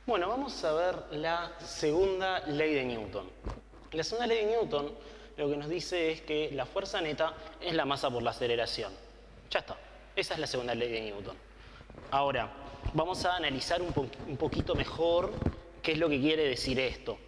Bueno, vamos a ver la segunda ley de Newton. La segunda ley de Newton lo que nos dice es que la fuerza neta es la masa por la aceleración. Ya está. Esa es la segunda ley de Newton. Ahora, vamos a analizar un poquito mejor qué es lo que quiere decir esto.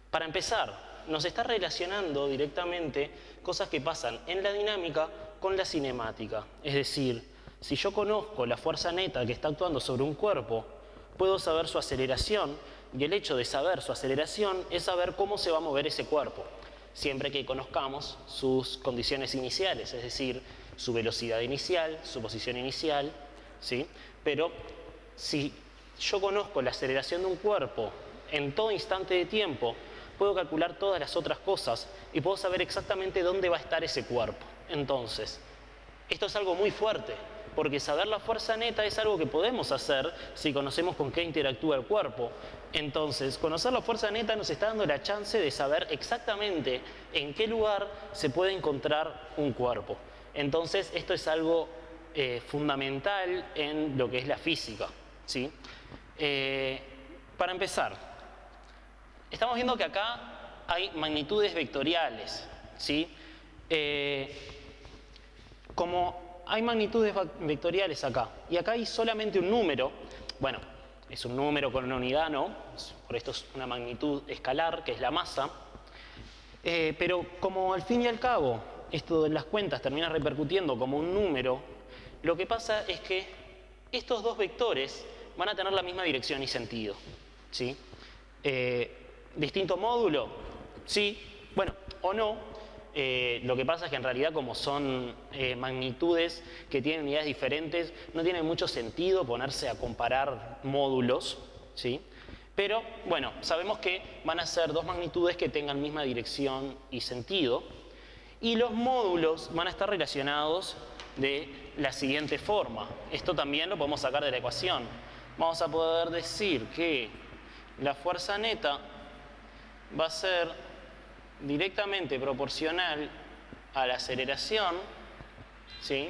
Para empezar, nos está relacionando directamente cosas que pasan en la dinámica con la cinemática. Es decir, si yo conozco la fuerza neta que está actuando sobre un cuerpo, puedo saber su aceleración, y el hecho de saber su aceleración es saber cómo se va a mover ese cuerpo, siempre que conozcamos sus condiciones iniciales, es decir, su velocidad inicial, su posición inicial, ¿sí? Pero si yo conozco la aceleración de un cuerpo en todo instante de tiempo, puedo calcular todas las otras cosas y puedo saber exactamente dónde va a estar ese cuerpo. Entonces, esto es algo muy fuerte, porque saber la fuerza neta es algo que podemos hacer si conocemos con qué interactúa el cuerpo. Entonces, conocer la fuerza neta nos está dando la chance de saber exactamente en qué lugar se puede encontrar un cuerpo. Entonces, esto es algo fundamental en lo que es la física, ¿sí? Para empezar, estamos viendo que acá hay magnitudes vectoriales, ¿sí? Como hay magnitudes vectoriales acá, y acá hay solamente un número, bueno, es un número con una unidad, ¿no? Por esto es una magnitud escalar, que es la masa, pero como al fin y al cabo esto de las cuentas termina repercutiendo como un número, lo que pasa es que estos dos vectores van a tener la misma dirección y sentido, ¿sí? ¿Distinto módulo? Sí, bueno, o no. Lo que pasa es que en realidad, como son magnitudes que tienen unidades diferentes, no tiene mucho sentido ponerse a comparar módulos, ¿sí? Pero bueno, sabemos que van a ser dos magnitudes que tengan misma dirección y sentido, y los módulos van a estar relacionados de la siguiente forma. Esto también lo podemos sacar de la ecuación. Vamos a poder decir que la fuerza neta va a ser directamente proporcional a la aceleración, ¿sí?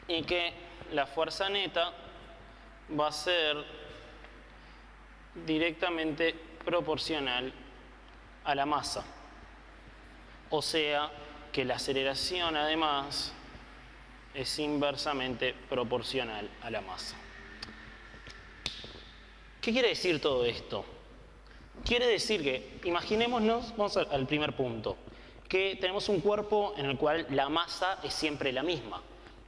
Y que la fuerza neta va a ser directamente proporcional a la masa. O sea que la aceleración además es inversamente proporcional a la masa. ¿Qué quiere decir todo esto? Quiere decir que, imaginémonos, vamos al primer punto, que tenemos un cuerpo en el cual la masa es siempre la misma,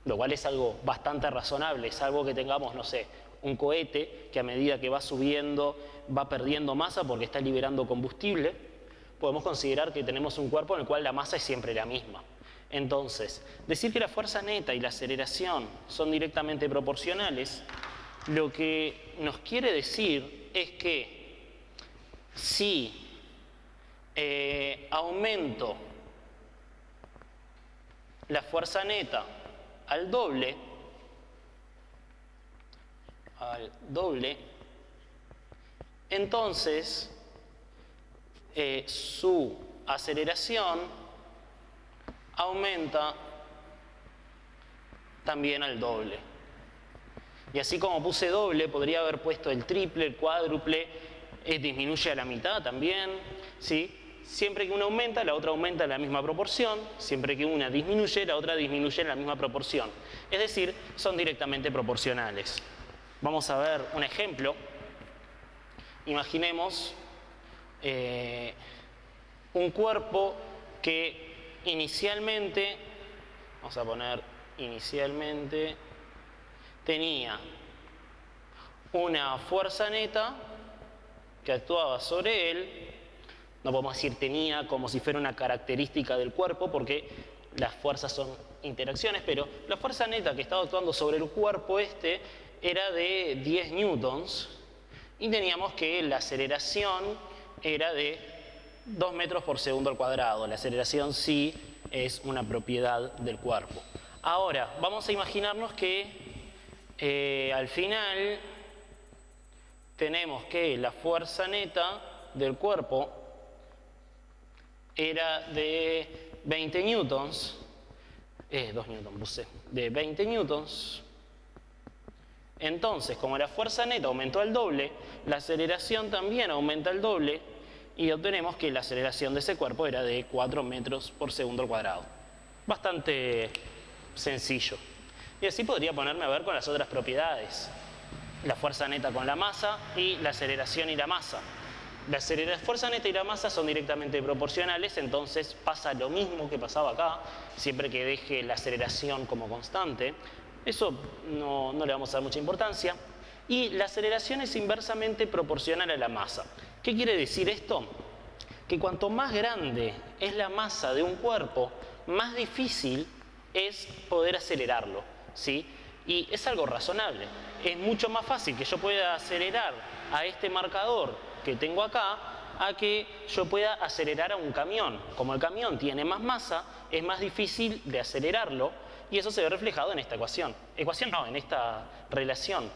lo cual es algo bastante razonable, salvo que tengamos, no sé, un cohete que a medida que va subiendo va perdiendo masa porque está liberando combustible. Podemos considerar que tenemos un cuerpo en el cual la masa es siempre la misma. Entonces, decir que la fuerza neta y la aceleración son directamente proporcionales, lo que nos quiere decir es que si aumento la fuerza neta al doble, entonces su aceleración aumenta también al doble. Y así como puse doble, podría haber puesto el triple, el cuádruple, disminuye a la mitad también, ¿sí? Siempre que una aumenta, la otra aumenta en la misma proporción. Siempre que una disminuye, la otra disminuye en la misma proporción. Es decir, son directamente proporcionales. Vamos a ver un ejemplo. Imaginemos un cuerpo que inicialmente, vamos a poner inicialmente, tenía una fuerza neta que actuaba sobre él. No podemos decir tenía como si fuera una característica del cuerpo, porque las fuerzas son interacciones, pero la fuerza neta que estaba actuando sobre el cuerpo era de 10 newtons, y teníamos que la aceleración era de 2 metros por segundo al cuadrado. La aceleración sí es una propiedad del cuerpo. Ahora, vamos a imaginarnos que al final tenemos que la fuerza neta del cuerpo era de 20 newtons, 2 newtons puse, de 20 newtons, Entonces, como la fuerza neta aumentó al doble, la aceleración también aumenta al doble y obtenemos que la aceleración de ese cuerpo era de 4 metros por segundo al cuadrado. Bastante sencillo. Y así podría ponerme a ver con las otras propiedades. La fuerza neta con la masa y la aceleración y la masa. La fuerza neta y la masa son directamente proporcionales, entonces pasa lo mismo que pasaba acá, siempre que deje la aceleración como constante. Eso no le vamos a dar mucha importancia. Y la aceleración es inversamente proporcional a la masa. ¿Qué quiere decir esto? Que cuanto más grande es la masa de un cuerpo, más difícil es poder acelerarlo, ¿sí? Y es algo razonable. Es mucho más fácil que yo pueda acelerar a este marcador que tengo acá a que yo pueda acelerar a un camión. Como el camión tiene más masa, es más difícil de acelerarlo y eso se ve reflejado en esta ecuación. En esta relación.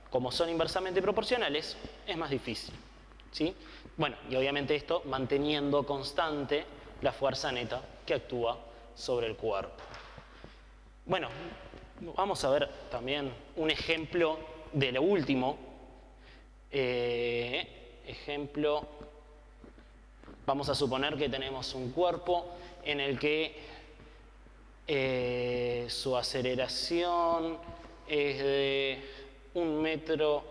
Como son inversamente proporcionales, es más difícil, ¿sí? Bueno, y obviamente esto manteniendo constante la fuerza neta que actúa sobre el cuerpo. Bueno, vamos a ver también un ejemplo de lo último. Ejemplo, vamos a suponer que tenemos un cuerpo en el que su aceleración es de 1 metro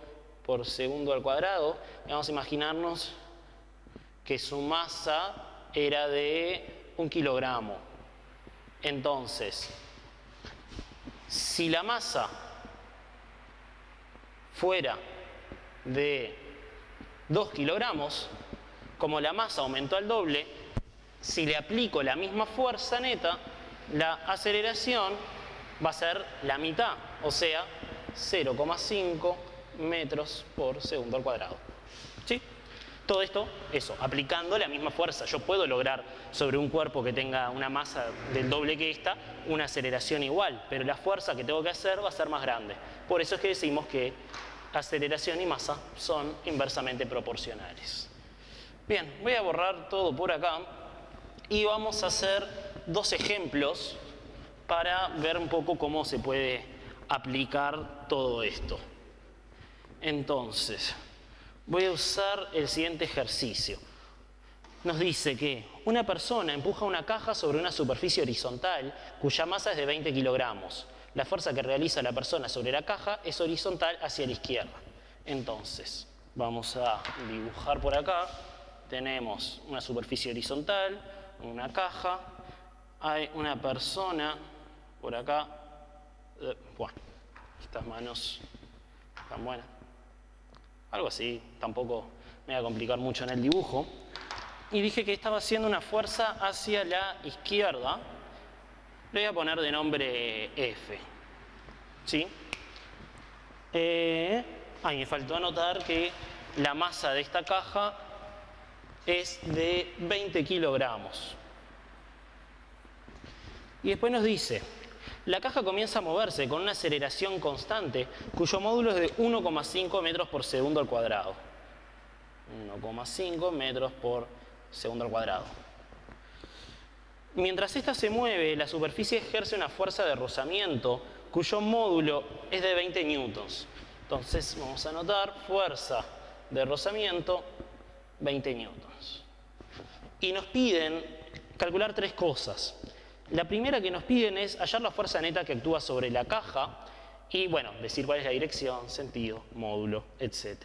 por segundo al cuadrado. Y vamos a imaginarnos que su masa era de 1 kilogramo. Entonces, si la masa fuera de 2 kilogramos, como la masa aumentó al doble, si le aplico la misma fuerza neta, la aceleración va a ser la mitad, o sea, 0,5 metros por segundo al cuadrado. ¿Sí? Todo esto, aplicando la misma fuerza. Yo puedo lograr sobre un cuerpo que tenga una masa del doble que esta, una aceleración igual, pero la fuerza que tengo que hacer va a ser más grande. Por eso es que decimos que aceleración y masa son inversamente proporcionales. Bien, voy a borrar todo por acá y vamos a hacer 2 ejemplos para ver un poco cómo se puede aplicar todo esto. Entonces, voy a usar el siguiente ejercicio. Nos dice que una persona empuja una caja sobre una superficie horizontal cuya masa es de 20 kilogramos. La fuerza que realiza la persona sobre la caja es horizontal hacia la izquierda. Entonces, vamos a dibujar por acá. Tenemos una superficie horizontal, una caja, hay una persona por acá. Bueno, estas manos están buenas. Algo así, tampoco me voy a complicar mucho en el dibujo. Y dije que estaba haciendo una fuerza hacia la izquierda. Le voy a poner de nombre F. ¿Sí? Me faltó anotar que la masa de esta caja es de 20 kilogramos. Y después nos dice, la caja comienza a moverse con una aceleración constante cuyo módulo es de 1,5 metros por segundo al cuadrado. 1,5 metros por segundo al cuadrado. Mientras esta se mueve, la superficie ejerce una fuerza de rozamiento cuyo módulo es de 20 newtons. Entonces vamos a anotar fuerza de rozamiento 20 newtons. Y nos piden calcular 3 cosas. La primera que nos piden es hallar la fuerza neta que actúa sobre la caja y, bueno, decir cuál es la dirección, sentido, módulo, etc.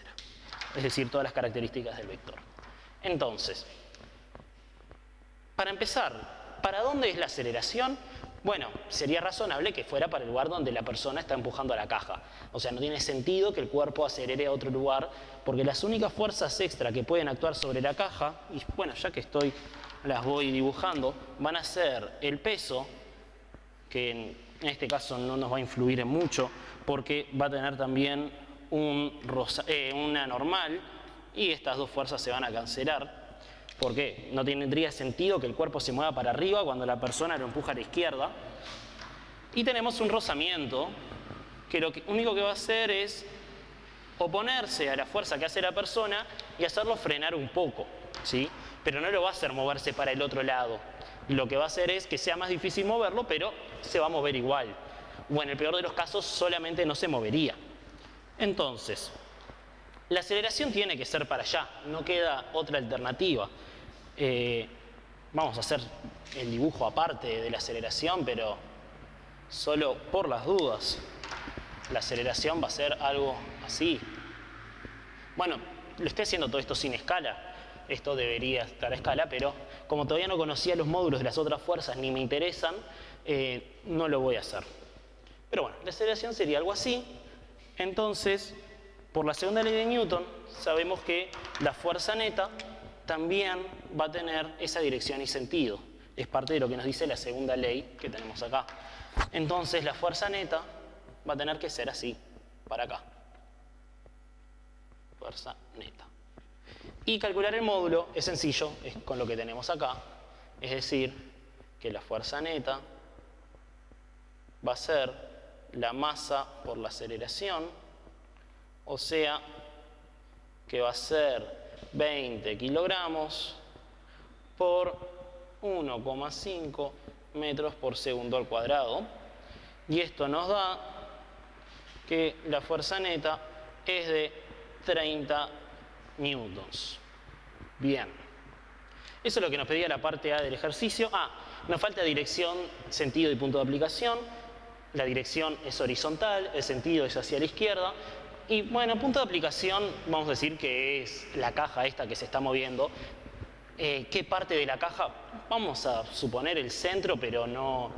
Es decir, todas las características del vector. Entonces, para empezar, ¿para dónde es la aceleración? Bueno, sería razonable que fuera para el lugar donde la persona está empujando a la caja. O sea, no tiene sentido que el cuerpo acelere a otro lugar, porque las únicas fuerzas extra que pueden actuar sobre la caja, y bueno, ya que las voy dibujando, van a ser el peso, que en este caso no nos va a influir en mucho, porque va a tener también una normal, y estas 2 fuerzas se van a cancelar. Porque no tendría sentido que el cuerpo se mueva para arriba cuando la persona lo empuja a la izquierda. Y tenemos un rozamiento que lo único que va a hacer es oponerse a la fuerza que hace la persona y hacerlo frenar un poco, ¿sí? Pero no lo va a hacer moverse para el otro lado. Lo que va a hacer es que sea más difícil moverlo, pero se va a mover igual. O en el peor de los casos, solamente no se movería. Entonces, la aceleración tiene que ser para allá, no queda otra alternativa. Vamos a hacer el dibujo aparte de la aceleración, pero solo por las dudas. La aceleración va a ser algo así. Bueno, lo estoy haciendo todo esto sin escala. Esto debería estar a escala, pero como todavía no conocía los módulos de las otras fuerzas ni me interesan, no lo voy a hacer. Pero bueno, la aceleración sería algo así. Entonces, por la segunda ley de Newton, sabemos que la fuerza neta también va a tener esa dirección y sentido. Es parte de lo que nos dice la segunda ley que tenemos acá. Entonces, la fuerza neta va a tener que ser así, para acá. Fuerza neta. Y calcular el módulo es sencillo, es con lo que tenemos acá. Es decir, que la fuerza neta va a ser la masa por la aceleración, o sea, que va a ser 20 kilogramos por 1,5 metros por segundo al cuadrado. Y esto nos da que la fuerza neta es de 30 newtons. Bien. Eso es lo que nos pedía la parte A del ejercicio. Nos falta dirección, sentido y punto de aplicación. La dirección es horizontal, el sentido es hacia la izquierda. Y bueno, punto de aplicación, vamos a decir que es la caja esta que se está moviendo. ¿Qué parte de la caja? Vamos a suponer el centro, pero no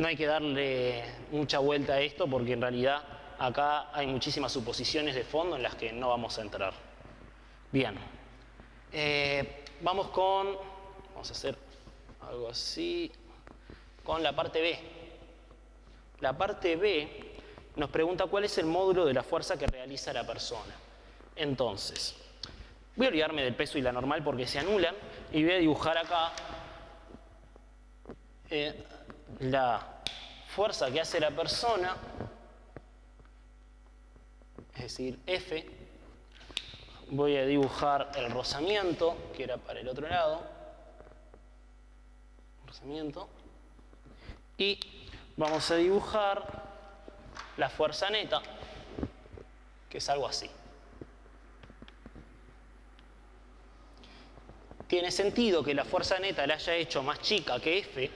hay que darle mucha vuelta a esto porque en realidad acá hay muchísimas suposiciones de fondo en las que no vamos a entrar. Bien. Vamos a hacer algo así, con la parte B. La parte B nos pregunta cuál es el módulo de la fuerza que realiza la persona. Entonces, voy a olvidarme del peso y la normal porque se anulan y voy a dibujar acá la fuerza que hace la persona, es decir, F. Voy a dibujar el rozamiento, que era para el otro lado. Rozamiento. Y vamos a dibujar la fuerza neta, que es algo así. Tiene sentido que la fuerza neta la haya hecho más chica que F,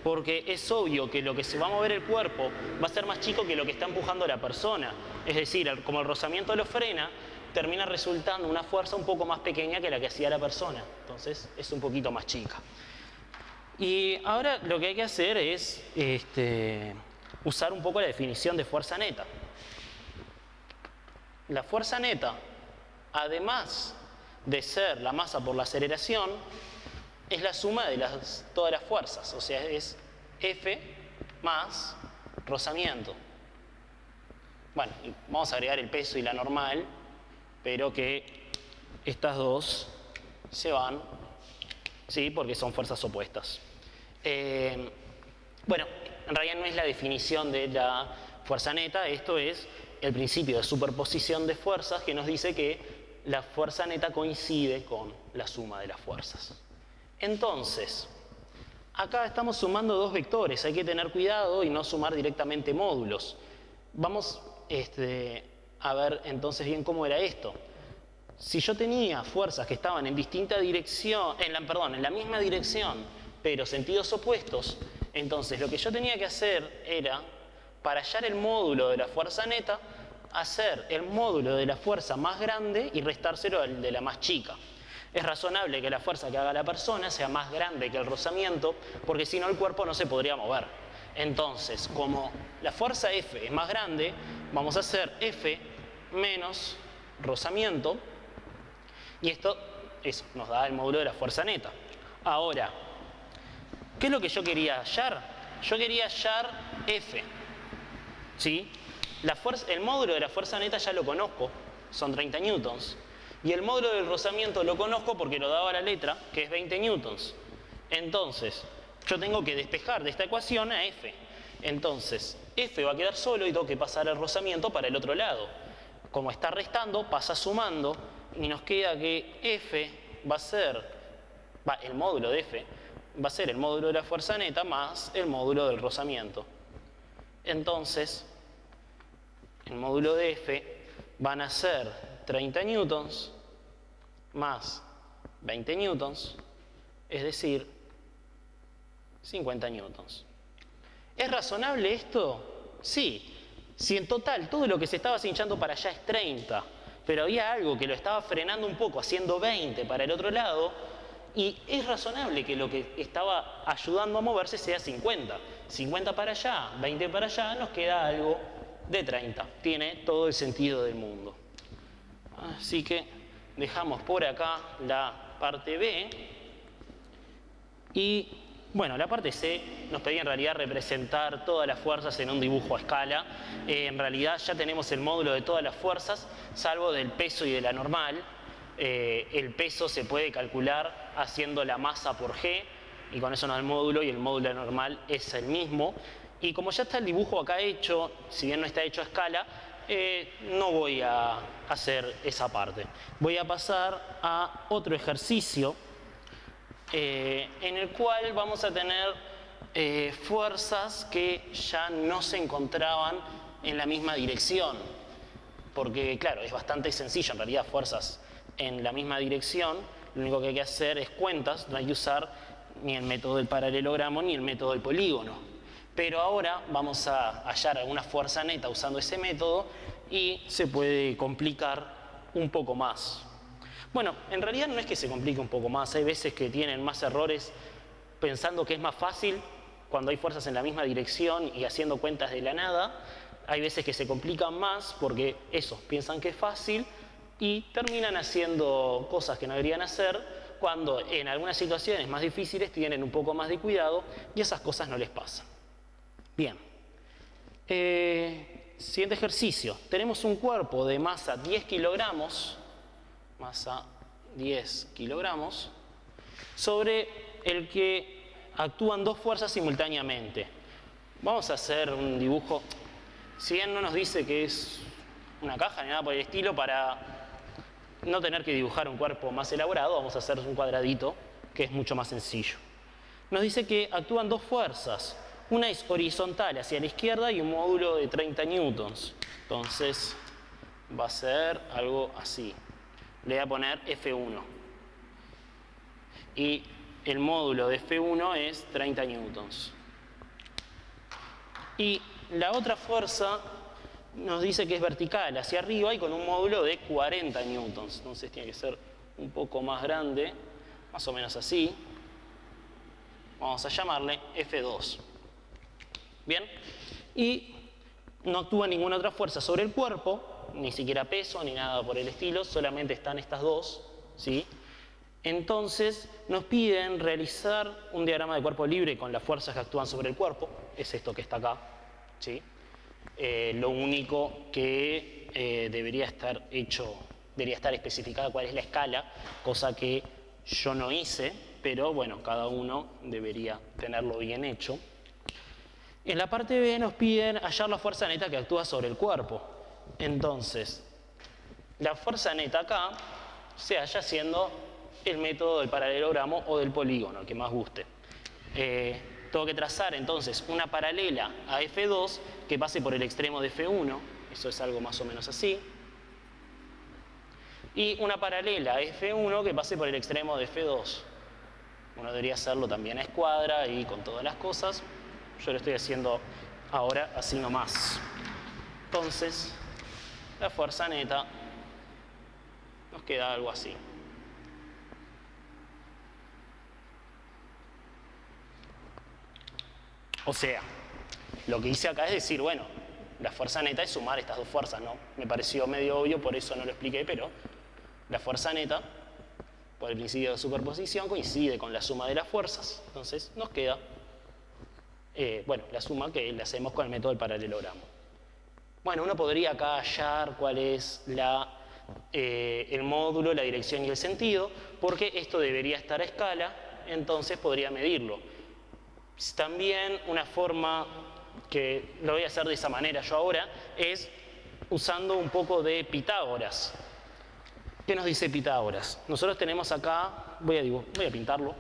porque es obvio que lo que se va a mover el cuerpo va a ser más chico que lo que está empujando la persona. Es decir, como el rozamiento lo frena, termina resultando una fuerza un poco más pequeña que la que hacía la persona. Entonces es un poquito más chica. Y ahora lo que hay que hacer es usar un poco la definición de fuerza neta. La fuerza neta, además de ser la masa por la aceleración, es la suma de todas las fuerzas. O sea, es F más rozamiento. Bueno, vamos a agregar el peso y la normal, pero que estas dos se van, ¿sí? Porque son fuerzas opuestas. Bueno, en realidad no es la definición de la fuerza neta, esto es el principio de superposición de fuerzas que nos dice que la fuerza neta coincide con la suma de las fuerzas. Entonces, acá estamos sumando dos vectores, hay que tener cuidado y no sumar directamente módulos. Vamos a ver entonces bien cómo era esto. Si yo tenía fuerzas que estaban en distinta dirección, en la misma dirección, pero sentidos opuestos, entonces lo que yo tenía que hacer era, para hallar el módulo de la fuerza neta, hacer el módulo de la fuerza más grande y restárselo al de la más chica. Es razonable que la fuerza que haga la persona sea más grande que el rozamiento, porque si no el cuerpo no se podría mover. Entonces, como la fuerza F es más grande, vamos a hacer F menos rozamiento, y esto nos da el módulo de la fuerza neta. Ahora, ¿qué es lo que yo quería hallar? Yo quería hallar F. ¿Sí? El módulo de la fuerza neta ya lo conozco, son 30 newtons. Y el módulo del rozamiento lo conozco porque lo daba la letra, que es 20 newtons. Entonces, yo tengo que despejar de esta ecuación a F. Entonces, F va a quedar solo y tengo que pasar el rozamiento para el otro lado. Como está restando, pasa sumando y nos queda que F va a ser, el módulo de F va a ser el módulo de la fuerza neta más el módulo del rozamiento. Entonces, el módulo de F van a ser 30 newtons más 20 newtons, es decir, 50 newtons. ¿Es razonable esto? Sí. Si en total todo lo que se estaba cinchando para allá es 30, pero había algo que lo estaba frenando un poco, haciendo 20 para el otro lado, y es razonable que lo que estaba ayudando a moverse sea 50. 50 para allá, 20 para allá, nos queda algo de 30. Tiene todo el sentido del mundo. Así que dejamos por acá la parte B. Y bueno, la parte C nos pedía en realidad representar todas las fuerzas en un dibujo a escala. En realidad ya tenemos el módulo de todas las fuerzas, salvo del peso y de la normal. El peso se puede calcular haciendo la masa por G, y con eso nos da el módulo, y el módulo normal es el mismo. Y como ya está el dibujo acá hecho, si bien no está hecho a escala, no voy a hacer esa parte. Voy a pasar a otro ejercicio en el cual vamos a tener fuerzas que ya no se encontraban en la misma dirección. Porque claro, es bastante sencillo en realidad, fuerzas en la misma dirección. Lo único que hay que hacer es cuentas, no hay que usar ni el método del paralelogramo ni el método del polígono. Pero ahora vamos a hallar alguna fuerza neta usando ese método y se puede complicar un poco más. Bueno, en realidad no es que se complique un poco más, hay veces que tienen más errores pensando que es más fácil cuando hay fuerzas en la misma dirección y haciendo cuentas de la nada. Hay veces que se complican más porque eso, piensan que es fácil y terminan haciendo cosas que no deberían hacer cuando en algunas situaciones más difíciles tienen un poco más de cuidado y esas cosas no les pasan. Bien. Siguiente ejercicio. Tenemos un cuerpo de masa 10 kilogramos, sobre el que actúan dos fuerzas simultáneamente. Vamos a hacer un dibujo, si bien no nos dice que es una caja ni nada por el estilo, para no tener que dibujar un cuerpo más elaborado, vamos a hacer un cuadradito que es mucho más sencillo. Nos dice que actúan dos fuerzas. Una es horizontal hacia la izquierda y un módulo de 30 newtons. Entonces va a ser algo así. Le voy a poner F1. Y el módulo de F1 es 30 newtons. Y la otra fuerza nos dice que es vertical hacia arriba y con un módulo de 40 newtons. Entonces tiene que ser un poco más grande, más o menos así. Vamos a llamarle F2. Bien, y no actúa ninguna otra fuerza sobre el cuerpo, ni siquiera peso, ni nada por el estilo, solamente están estas dos, ¿sí? Entonces nos piden realizar un diagrama de cuerpo libre con las fuerzas que actúan sobre el cuerpo, es esto que está acá, ¿sí? Lo único que debería estar especificada cuál es la escala, cosa que yo no hice, pero bueno, cada uno debería tenerlo bien hecho. En la parte B nos piden hallar la fuerza neta que actúa sobre el cuerpo. Entonces, la fuerza neta acá se halla haciendo el método del paralelogramo o del polígono, el que más guste. Tengo que trazar entonces una paralela a F2 que pase por el extremo de F1, eso es algo más o menos así, y una paralela a F1 que pase por el extremo de F2. Uno debería hacerlo también a escuadra y con todas las cosas. Yo lo estoy haciendo ahora así nomás. Entonces, la fuerza neta nos queda algo así. O sea, lo que hice acá es decir, bueno, la fuerza neta es sumar estas dos fuerzas, ¿no? Me pareció medio obvio, por eso no lo expliqué, pero la fuerza neta, por el principio de superposición, coincide con la suma de las fuerzas. Entonces nos queda, la suma que le hacemos con el método del paralelogramo. Bueno, uno podría acá hallar cuál es el módulo, la dirección y el sentido, porque esto debería estar a escala, entonces podría medirlo. También una forma que lo voy a hacer de esa manera yo ahora es usando un poco de Pitágoras. ¿Qué nos dice Pitágoras? Nosotros tenemos acá, voy a pintarlo,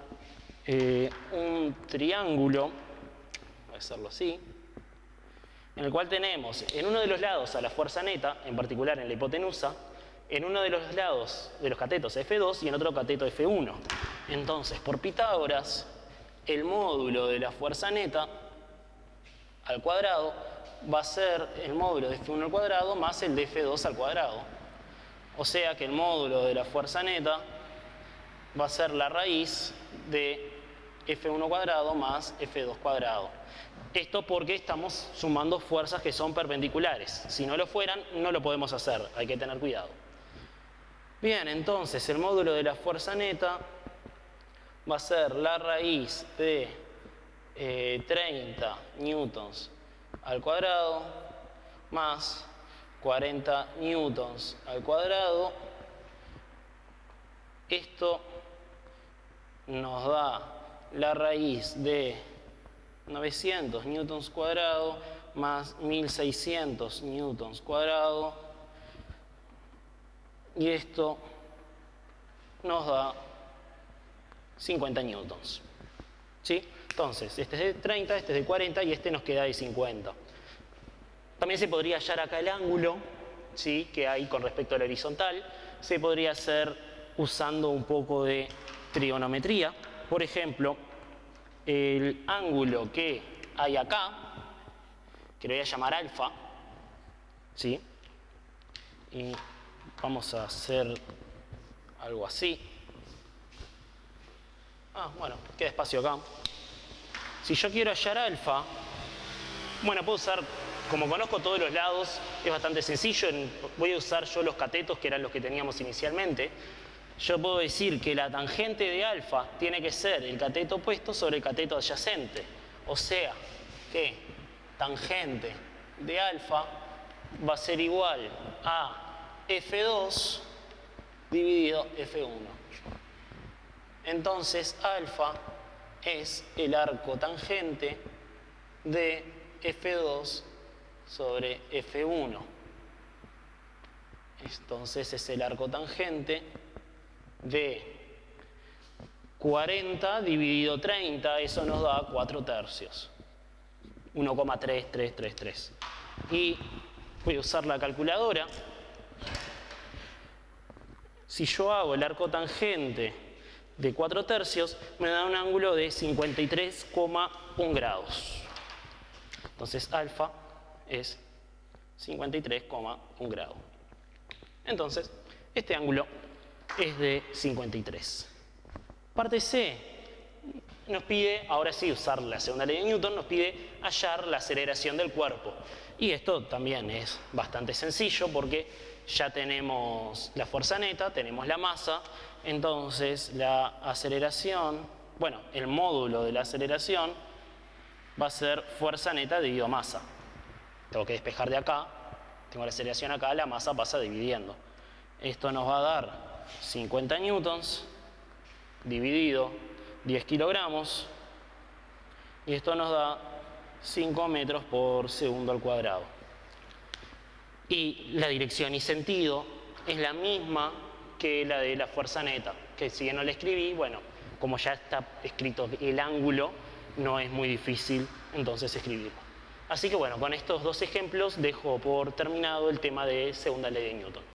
un triángulo, voy a hacerlo así, en el cual tenemos en uno de los lados a la fuerza neta, en particular en la hipotenusa, en uno de los lados de los catetos F2 y en otro cateto F1. Entonces, por Pitágoras, el módulo de la fuerza neta al cuadrado va a ser el módulo de F1 al cuadrado más el de F2 al cuadrado. O sea que el módulo de la fuerza neta va a ser la raíz de F1 cuadrado más F2 cuadrado. Esto porque estamos sumando fuerzas que son perpendiculares. Si no lo fueran, no lo podemos hacer. Hay que tener cuidado. Bien, entonces el módulo de la fuerza neta va a ser la raíz de 30 newtons al cuadrado más 40 newtons al cuadrado. Esto nos da la raíz de 900 newtons cuadrado más 1600 newtons cuadrado, y esto nos da 50 newtons. ¿Sí? Entonces, este es de 30, este es de 40 y este nos queda de 50. También se podría hallar acá el ángulo, ¿sí?, que hay con respecto a la horizontal. Se podría hacer usando un poco de trigonometría. Por ejemplo, el ángulo que hay acá, que lo voy a llamar alfa, ¿sí? Y vamos a hacer algo así. Bueno, queda espacio acá. Si yo quiero hallar alfa, bueno, puedo usar, como conozco todos los lados, es bastante sencillo. Voy a usar yo los catetos, que eran los que teníamos inicialmente. Yo puedo decir que la tangente de alfa tiene que ser el cateto opuesto sobre el cateto adyacente. O sea, que tangente de alfa va a ser igual a F2 dividido F1. Entonces, alfa es el arco tangente de F2 sobre F1. Entonces, es el arco tangente de 40 dividido 30, eso nos da 4 tercios. 1,3333. Y voy a usar la calculadora. Si yo hago el arco tangente de 4 tercios, me da un ángulo de 53,1 grados. Entonces, alfa es 53,1 grados. Entonces, este ángulo es de 53. Parte C nos pide, ahora sí, usar la segunda ley de Newton, nos pide hallar la aceleración del cuerpo. Y esto también es bastante sencillo porque ya tenemos la fuerza neta, tenemos la masa, entonces la aceleración, bueno, el módulo de la aceleración va a ser fuerza neta dividido masa. Tengo que despejar de acá, tengo la aceleración acá, la masa pasa dividiendo. Esto nos va a dar 50 newtons dividido 10 kilogramos, y esto nos da 5 metros por segundo al cuadrado. Y la dirección y sentido es la misma que la de la fuerza neta, que si bien no la escribí, bueno, como ya está escrito el ángulo, no es muy difícil entonces escribirlo. Así que bueno, con estos dos ejemplos dejo por terminado el tema de segunda ley de Newton.